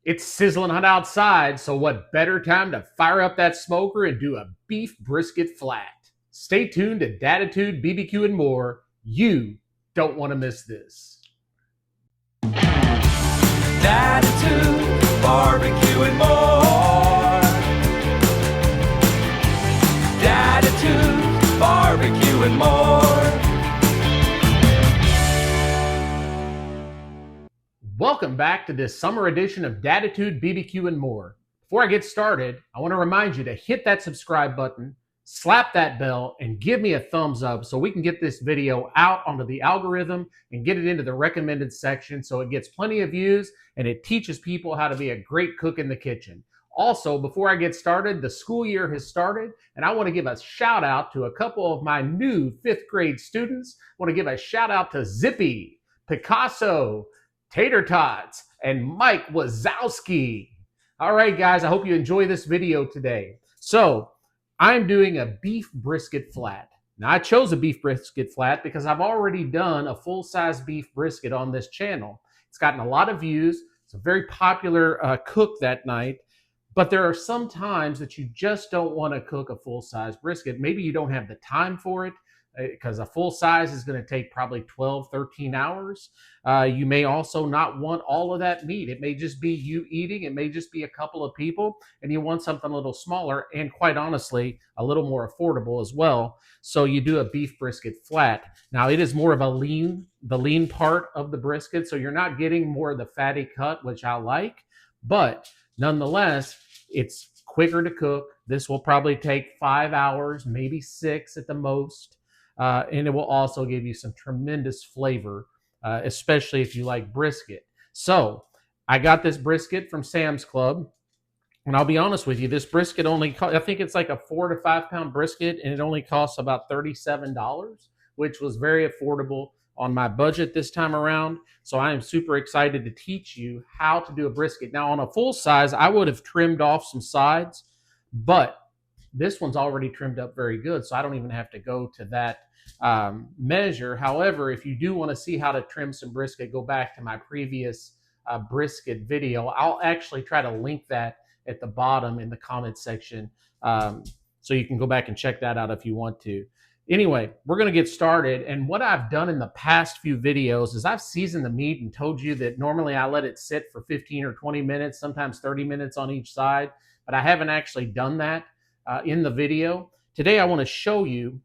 It's sizzling hot outside, so what better time to fire up that smoker and do a beef brisket flat? Stay tuned to Datitude, BBQ, and more. You don't want to miss this. Datitude, barbecue and more. Datitude, barbecue and more. Welcome back to this summer edition of Datitude, BBQ, and more. Before I get started, I want to remind you to hit that subscribe button, slap that bell, and give me a thumbs up so we can get this video out onto the algorithm and get it into the recommended section so it gets plenty of views and it teaches people how to be a great cook in the kitchen. Also, before I get started, the school year has started, and I want to give a shout out to a couple of my new 5th grade students. I want to give a shout out to Zippy, Picasso, Tater Tots, and Mike Wazowski. All right, guys, I hope you enjoy this video today. So, I'm doing a beef brisket flat. Now, I chose a beef brisket flat because I've already done a full-size beef brisket on this channel. It's gotten a lot of views. It's a very popular cook that night. But there are some times that you just don't want to cook a full-size brisket. Maybe you don't have the time for it, because a full size is going to take probably 12, 13 hours. You may also not want all of that meat. It may just be you eating. It may just be a couple of people, and you want something a little smaller and, quite honestly, a little more affordable as well. So you do a beef brisket flat. Now, it is more of the lean part of the brisket, so you're not getting more of the fatty cut, which I like. But nonetheless, it's quicker to cook. This will probably take 5 hours, maybe 6 at the most. And it will also give you some tremendous flavor, especially if you like brisket. So I got this brisket from Sam's Club. And I'll be honest with you, this brisket only, I think it's like a 4 to 5 pound brisket, and it only costs about $37, which was very affordable on my budget this time around. So I am super excited to teach you how to do a brisket. Now, on a full size, I would have trimmed off some sides, but this one's already trimmed up very good, so I don't even have to go to that measure. However, if you do want to see how to trim some brisket, go back to my previous brisket video. I'll actually try to link that at the bottom in the comment section, so you can go back and check that out if you want to. Anyway, we're going to get started. And what I've done in the past few videos is I've seasoned the meat and told you that normally I let it sit for 15 or 20 minutes, sometimes 30 minutes on each side, but I haven't actually done that in the video. Today I want to show you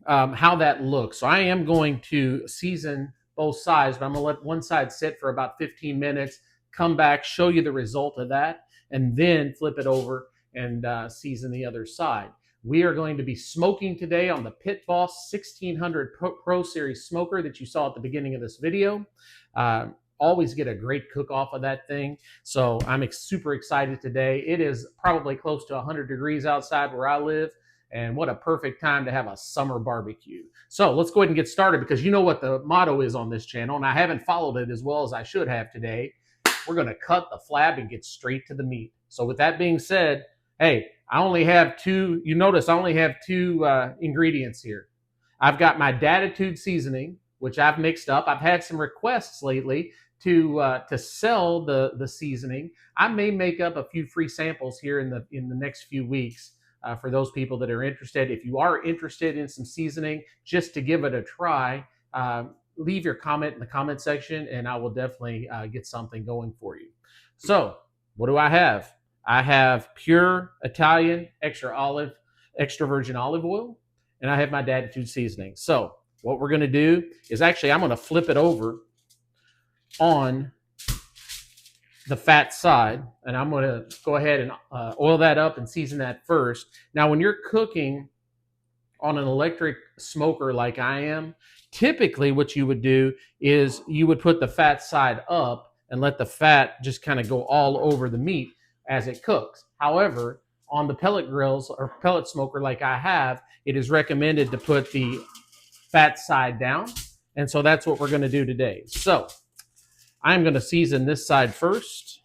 how that looks. So I am going to season both sides, but I'm going to let one side sit for about 15 minutes, come back, show you the result of that, and then flip it over and season the other side. We are going to be smoking today on the Pit Boss 1600 Pro Series smoker that you saw at the beginning of this video. Always get a great cook off of that thing. So I'm super excited today. It is probably close to 100 degrees outside where I live. And what a perfect time to have a summer barbecue. So let's go ahead and get started, because you know what the motto is on this channel, and I haven't followed it as well as I should have today. We're going to cut the flab and get straight to the meat. So with that being said, hey, I only have two. You notice I only have two ingredients here. I've got my Datitude seasoning, which I've mixed up. I've had some requests lately to sell the seasoning. I may make up a few free samples here in the next few weeks for those people that are interested. If you are interested in some seasoning, just to give it a try, leave your comment in the comment section, and I will definitely get something going for you. So what do I have? I have pure Italian extra virgin olive oil, and I have my Datitude seasoning. So what we're going to do is actually I'm going to flip it over on the fat side, and I'm going to go ahead and oil that up and season that first. Now, when you're cooking on an electric smoker like I am, typically what you would do is you would put the fat side up and let the fat just kind of go all over the meat as it cooks. However, on the pellet grills or pellet smoker like I have, it is recommended to put the fat side down. And so that's what we're going to do today. So I'm going to season this side first.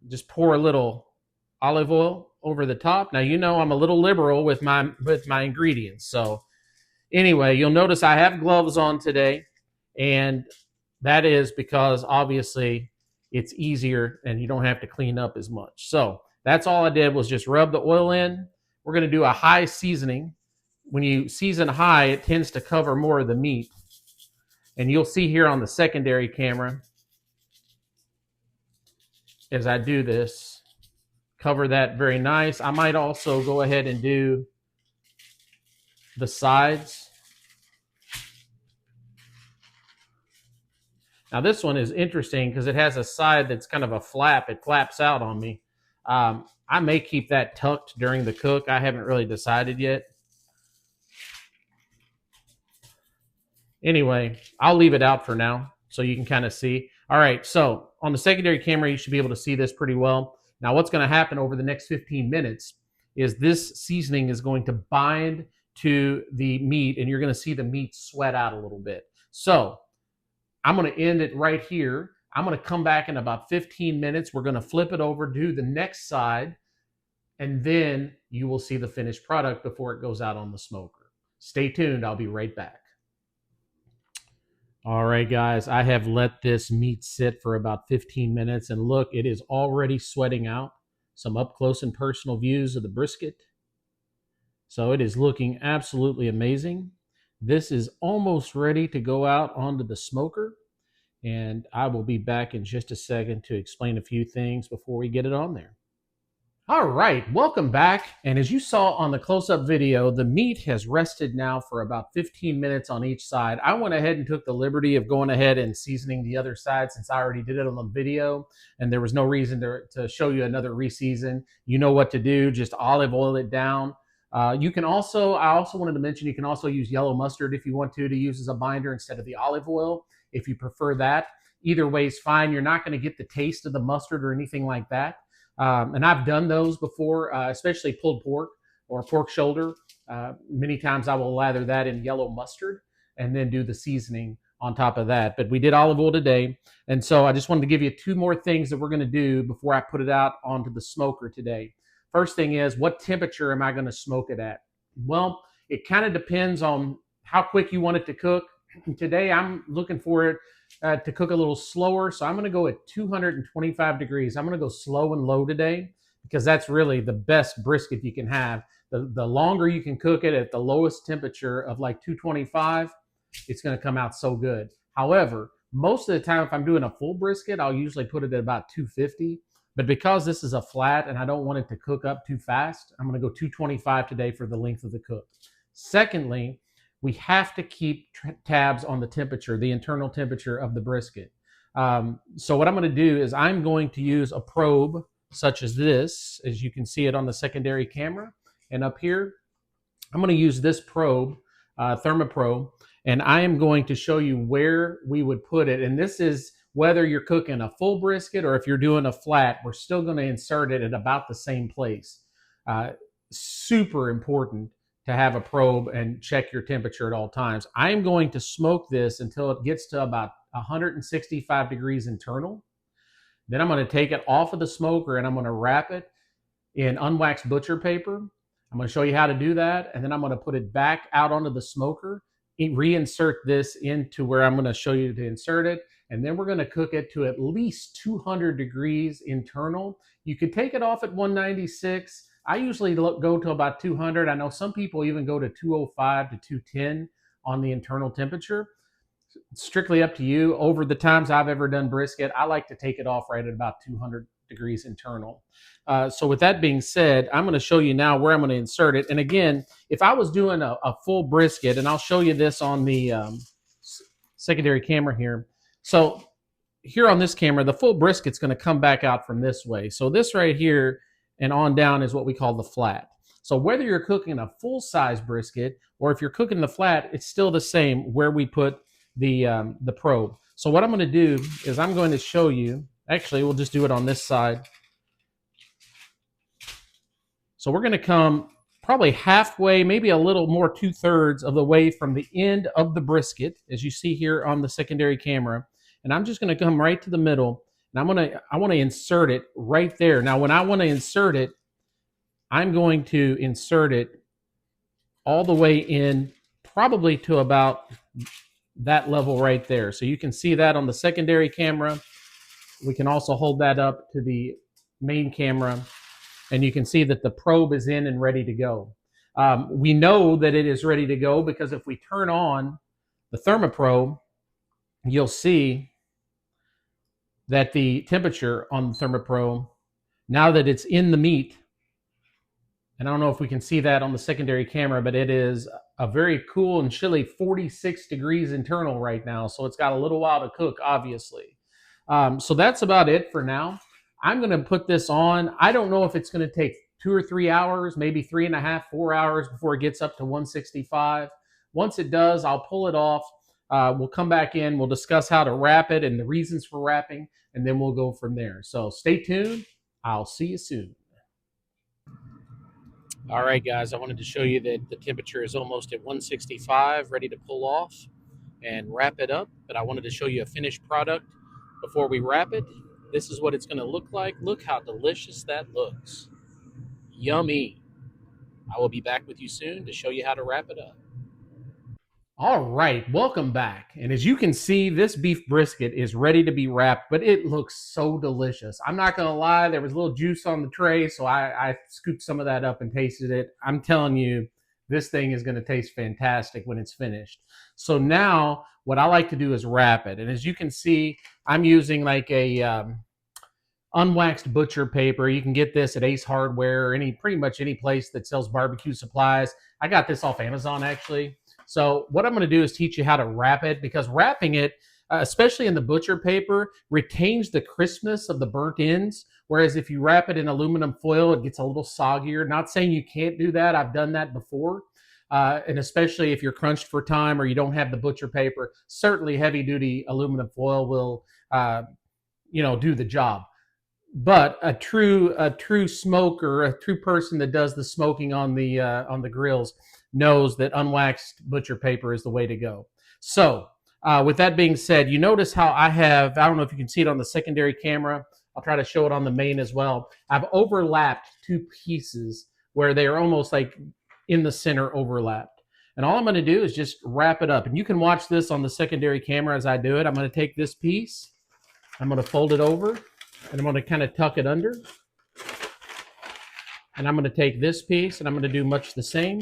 Just pour a little olive oil over the top. Now, you know I'm a little liberal with my ingredients. So anyway, you'll notice I have gloves on today, and that is because obviously it's easier and you don't have to clean up as much. So that's all I did was just rub the oil in. We're going to do a high seasoning. When you season high, it tends to cover more of the meat. And you'll see here on the secondary camera, as I do this, cover that very nice. I might also go ahead and do the sides. Now this one is interesting because it has a side that's kind of a flap. It flaps out on me. I may keep that tucked during the cook. I haven't really decided yet. Anyway, I'll leave it out for now so you can kind of see. All right, so on the secondary camera, you should be able to see this pretty well. Now what's going to happen over the next 15 minutes is this seasoning is going to bind to the meat, and you're going to see the meat sweat out a little bit. So I'm going to end it right here. I'm going to come back in about 15 minutes. We're going to flip it over, do the next side, and then you will see the finished product before it goes out on the smoker. Stay tuned. I'll be right back. All right, guys, I have let this meat sit for about 15 minutes, and look, it is already sweating out. Some up close and personal views of the brisket. So it is looking absolutely amazing. This is almost ready to go out onto the smoker, and I will be back in just a second to explain a few things before we get it on there. All right, welcome back. And as you saw on the close-up video, the meat has rested now for about 15 minutes on each side. I went ahead and took the liberty of going ahead and seasoning the other side since I already did it on the video, and there was no reason to show you another reseason. You know what to do, just olive oil it down. You can also, I also wanted to mention, you can also use yellow mustard if you want to use as a binder instead of the olive oil, if you prefer that. Either way is fine. You're not going to get the taste of the mustard or anything like that. And I've done those before, especially pulled pork or pork shoulder. Many times I will lather that in yellow mustard and then do the seasoning on top of that. But we did olive oil today. And so I just wanted to give you two more things that we're going to do before I put it out onto the smoker today. First thing is, what temperature am I going to smoke it at? Well, it kind of depends on how quick you want it to cook. Today I'm looking for it to cook a little slower, so I'm going to go at 225 degrees. I'm going to go slow and low today because that's really the best brisket you can have. The longer you can cook it at the lowest temperature of like 225, it's going to come out so good. However, most of the time if I'm doing a full brisket, I'll usually put it at about 250. But because this is a flat and I don't want it to cook up too fast, I'm going to go 225 today for the length of the cook. Secondly, we have to keep tabs on the temperature, the internal temperature of the brisket. So what I'm going to do is I'm going to use a probe such as this, as you can see it on the secondary camera. And up here, I'm going to use this probe, thermoprobe, and I am going to show you where we would put it. And this is whether you're cooking a full brisket or if you're doing a flat, we're still going to insert it at about the same place. Super important to have a probe and check your temperature at all times. I am going to smoke this until it gets to about 165 degrees internal. Then I'm going to take it off of the smoker and I'm going to wrap it in unwaxed butcher paper. I'm going to show you how to do that. And then I'm going to put it back out onto the smoker, reinsert this into where I'm going to show you to insert it. And then we're going to cook it to at least 200 degrees internal. You could take it off at 196. I usually go to about 200. I know some people even go to 205 to 210 on the internal temperature. It's strictly up to you. Over the times I've ever done brisket, I like to take it off right at about 200 degrees internal. So with that being said, I'm going to show you now where I'm going to insert it. And again, if I was doing a full brisket, and I'll show you this on the secondary camera here. So here on this camera, the full brisket's going to come back out from this way. So this right here and on down is what we call the flat. So whether you're cooking a full-size brisket or if you're cooking the flat, it's still the same where we put the probe. So what I'm going to do is I'm going to show you, actually we'll just do it on this side. So we're going to come probably halfway, maybe a little more, 2/3 of the way from the end of the brisket, as you see here on the secondary camera. And I'm just going to come right to the middle. And I want to insert it right there. Now, when I want to insert it, I'm going to insert it all the way in, probably to about that level right there. So you can see that on the secondary camera. We can also hold that up to the main camera, and you can see that the probe is in and ready to go. We know that it is ready to go because if we turn on the thermoprobe, you'll see that the temperature on the thermoprobe, now that it's in the meat, and I don't know if we can see that on the secondary camera, but it is a very cool and chilly 46 degrees internal right now. So it's got a little while to cook, obviously. So that's about it for now. I'm going to put this on. I don't know if it's going to take 2 or 3 hours, maybe 3.5, 4 hours before it gets up to 165. Once it does, I'll pull it off. We'll come back in. We'll discuss how to wrap it and the reasons for wrapping, and then we'll go from there. So stay tuned. I'll see you soon. All right, guys, I wanted to show you that the temperature is almost at 165, ready to pull off and wrap it up. But I wanted to show you a finished product before we wrap it. This is what it's going to look like. Look how delicious that looks. Yummy. I will be back with you soon to show you how to wrap it up. All right, welcome back. And as you can see, this beef brisket is ready to be wrapped, but it looks so delicious. I'm not gonna lie, there was a little juice on the tray, so I scooped some of that up and tasted it. I'm telling you, this thing is gonna taste fantastic when it's finished. So now, what I like to do is wrap it. And as you can see, I'm using like a unwaxed butcher paper. You can get this at Ace Hardware or pretty much any place that sells barbecue supplies. I got this off Amazon, actually. So what I'm going to do is teach you how to wrap it, because wrapping it, especially in the butcher paper, retains the crispness of the burnt ends. Whereas if you wrap it in aluminum foil, it gets a little soggier. Not saying you can't do that. I've done that before. And especially if you're crunched for time or you don't have the butcher paper, certainly heavy duty aluminum foil will, do the job. But a true smoker, a true person that does the smoking on the grills knows that unwaxed butcher paper is the way to go. So with that being said, you notice how I don't know if you can see it on the secondary camera. I'll try to show it on the main as well. I've overlapped two pieces where they are almost like in the center overlapped. And all I'm going to do is just wrap it up. And you can watch this on the secondary camera as I do it. I'm going to take this piece, I'm going to fold it over, and I'm going to kind of tuck it under. And I'm going to take this piece and I'm going to do much the same.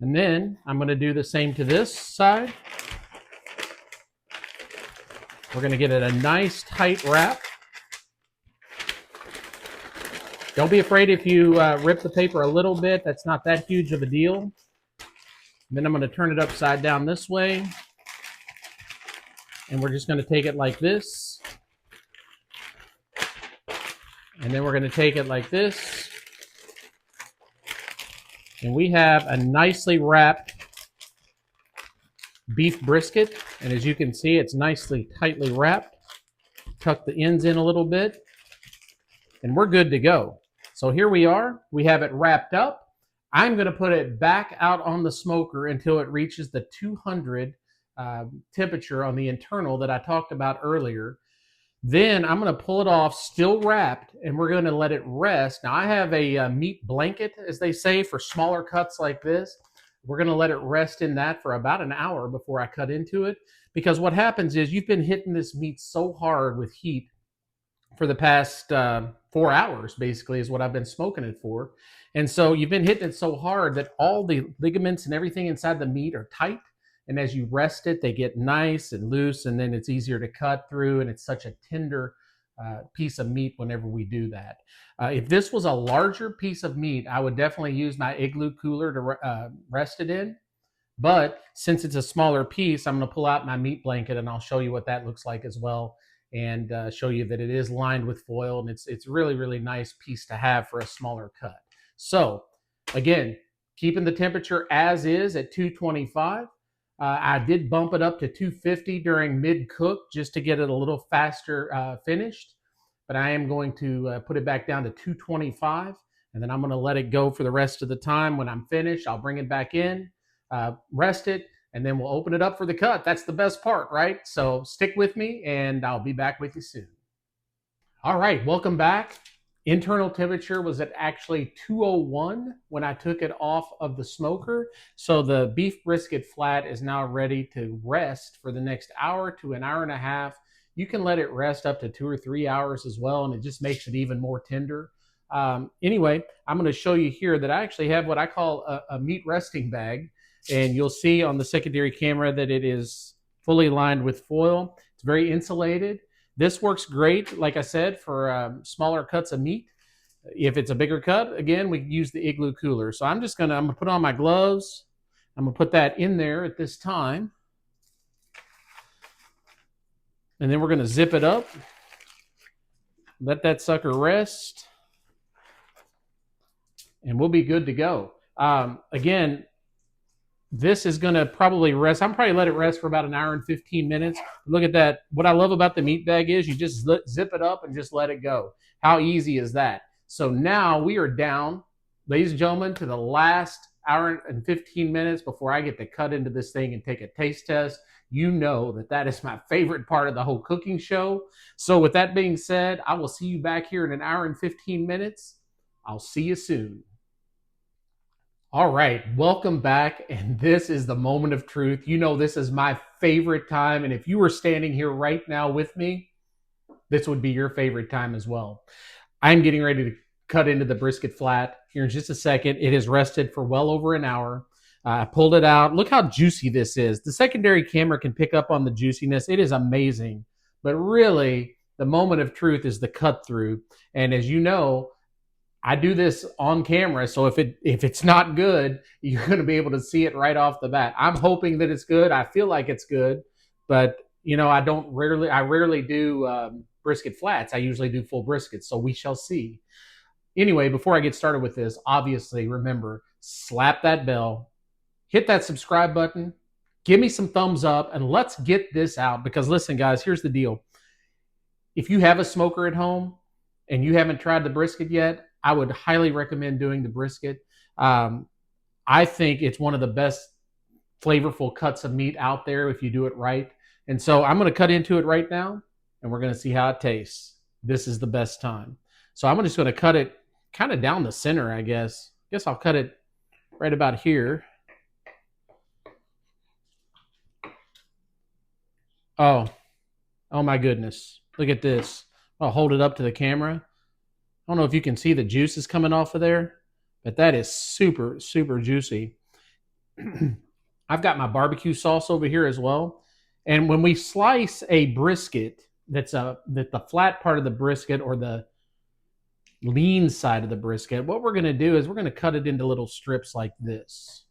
And then I'm going to do the same to this side. We're going to get it a nice tight wrap. Don't be afraid if you rip the paper a little bit. That's not that huge of a deal. And then I'm going to turn it upside down this way. And we're just going to take it like this. And then we're going to take it like this. And we have a nicely wrapped beef brisket. And as you can see, it's nicely tightly wrapped. Tuck the ends in a little bit. And we're good to go. So here we are. We have it wrapped up. I'm going to put it back out on the smoker until it reaches the 200 temperature on the internal that I talked about earlier. Then I'm going to pull it off, still wrapped, and we're going to let it rest. Now, I have a meat blanket, as they say, for smaller cuts like this. We're going to let it rest in that for about an hour before I cut into it. Because what happens is you've been hitting this meat so hard with heat for the past 4 hours, basically, is what I've been smoking it for. And so you've been hitting it so hard that all the ligaments and everything inside the meat are tight. And as you rest it, they get nice and loose, and then it's easier to cut through, and it's such a tender piece of meat whenever we do that. If this was a larger piece of meat, I would definitely use my igloo cooler to rest it in. But since it's a smaller piece, I'm going to pull out my meat blanket, and I'll show you what that looks like as well, and show you that it is lined with foil, and it's really, really nice piece to have for a smaller cut. So again, keeping the temperature as is at 225. I did bump it up to 250 during mid-cook just to get it a little faster finished. But I am going to put it back down to 225. And then I'm going to let it go for the rest of the time. When I'm finished, I'll bring it back in, rest it, and then we'll open it up for the cut. That's the best part, right? So stick with me, and I'll be back with you soon. All right, welcome back. Internal temperature was at actually 201 when I took it off of the smoker. So the beef brisket flat is now ready to rest for the next hour to an hour and a half You can let it rest up to 2 or 3 hours as well, and it just makes it even more tender. Anyway, I'm going to show you here that I actually have what I call a meat resting bag, and you'll see on the secondary camera that it is fully lined with foil. It's very insulated. This works great, like I said, for smaller cuts of meat. If it's a bigger cut, again, we use the Igloo cooler. So I'm gonna put on my gloves. I'm gonna put that in there at this time. And then we're gonna zip it up. Let that sucker rest. And we'll be good to go. Again, this is gonna probably rest. I'm probably let it rest for about an hour and 15 minutes. Look at that. What I love about the meat bag is you just zip it up and just let it go. How easy is that? So now we are down, ladies and gentlemen, to the last hour and 15 minutes before I get to cut into this thing and take a taste test. You know that is my favorite part of the whole cooking show. So with that being said, I will see you back here in an hour and 15 minutes. I'll see you soon. All right, welcome back. And this is the moment of truth. You know, this is my favorite time. And if you were standing here right now with me, this would be your favorite time as well. I'm getting ready to cut into the brisket flat here in just a second. It has rested for well over an hour. I pulled it out. Look how juicy this is. The secondary camera can pick up on the juiciness. It is amazing. But really, the moment of truth is the cut through. And as you know, I do this on camera, so if it's not good, you're going to be able to see it right off the bat. I'm hoping that it's good. I feel like it's good, but you know, I rarely do brisket flats. I usually do full briskets, so we shall see. Anyway, before I get started with this, obviously remember, slap that bell, hit that subscribe button, give me some thumbs up, and let's get this out. Because listen, guys, here's the deal. If you have a smoker at home and you haven't tried the brisket yet, I would highly recommend doing the brisket. I think it's one of the best flavorful cuts of meat out there if you do it right. And so I'm going to cut into it right now, and we're going to see how it tastes. This is the best time. So I'm just going to cut it kind of down the center, I guess. I'll cut it right about here. Oh my goodness. Look at this. I'll hold it up to the camera. I don't know if you can see the juices coming off of there, but that is super, super juicy. I've got my barbecue sauce over here as well. And when we slice a brisket, that the flat part of the brisket or the lean side of the brisket, what we're going to do is we're going to cut it into little strips like this.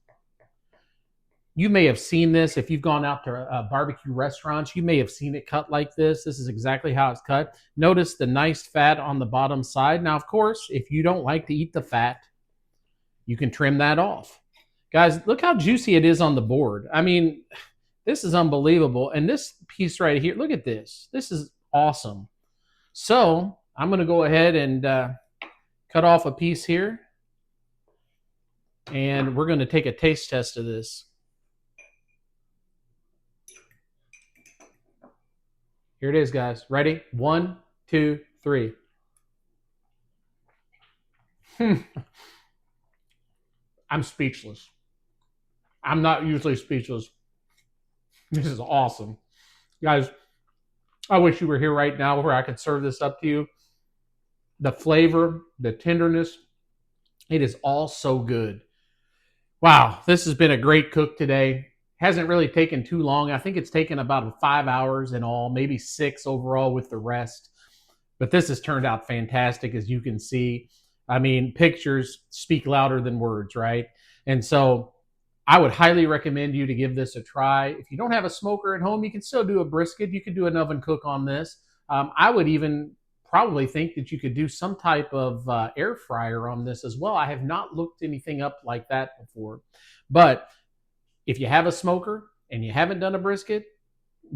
You may have seen this if you've gone out to barbecue restaurants. You may have seen it cut like this. This is exactly how it's cut. Notice the nice fat on the bottom side. Now, of course, if you don't like to eat the fat, you can trim that off. Guys, look how juicy it is on the board. I mean, this is unbelievable. And this piece right here, look at this. This is awesome. So I'm going to go ahead and cut off a piece here. And we're going to take a taste test of this. Here it is, guys. Ready? 1, 2, 3. I'm speechless. I'm not usually speechless. This is awesome. Guys, I wish you were here right now where I could serve this up to you. The flavor, the tenderness, it is all so good. Wow, this has been a great cook today. Hasn't really taken too long. I think it's taken about 5 hours in all, maybe 6 overall with the rest. But this has turned out fantastic, as you can see. I mean, pictures speak louder than words, right? And so I would highly recommend you to give this a try. If you don't have a smoker at home, you can still do a brisket. You could do an oven cook on this. I would even probably think that you could do some type of air fryer on this as well. I have not looked anything up like that before. But if you have a smoker and you haven't done a brisket,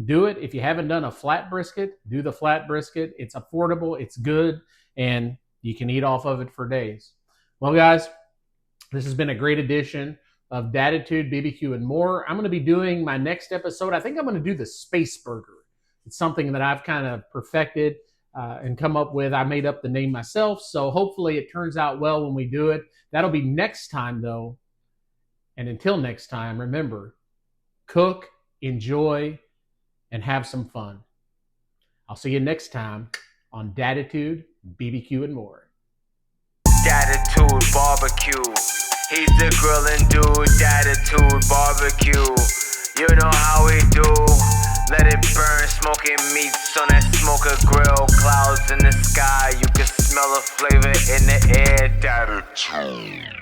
do it. If you haven't done a flat brisket, do the flat brisket. It's affordable, it's good, and you can eat off of it for days. Well, guys, this has been a great edition of Datitude, BBQ, and more. I'm going to be doing my next episode. I think I'm going to do the space burger. It's something that I've kind of perfected and come up with. I made up the name myself, so hopefully it turns out well when we do it. That'll be next time, though. And until next time, remember, cook, enjoy, and have some fun. I'll see you next time on Datitude, BBQ, and more. Datitude barbecue. He's the grilling dude. Datitude barbecue. You know how we do. Let it burn, smoking meats on that smoker grill. Clouds in the sky, you can smell the flavor in the air. Datitude.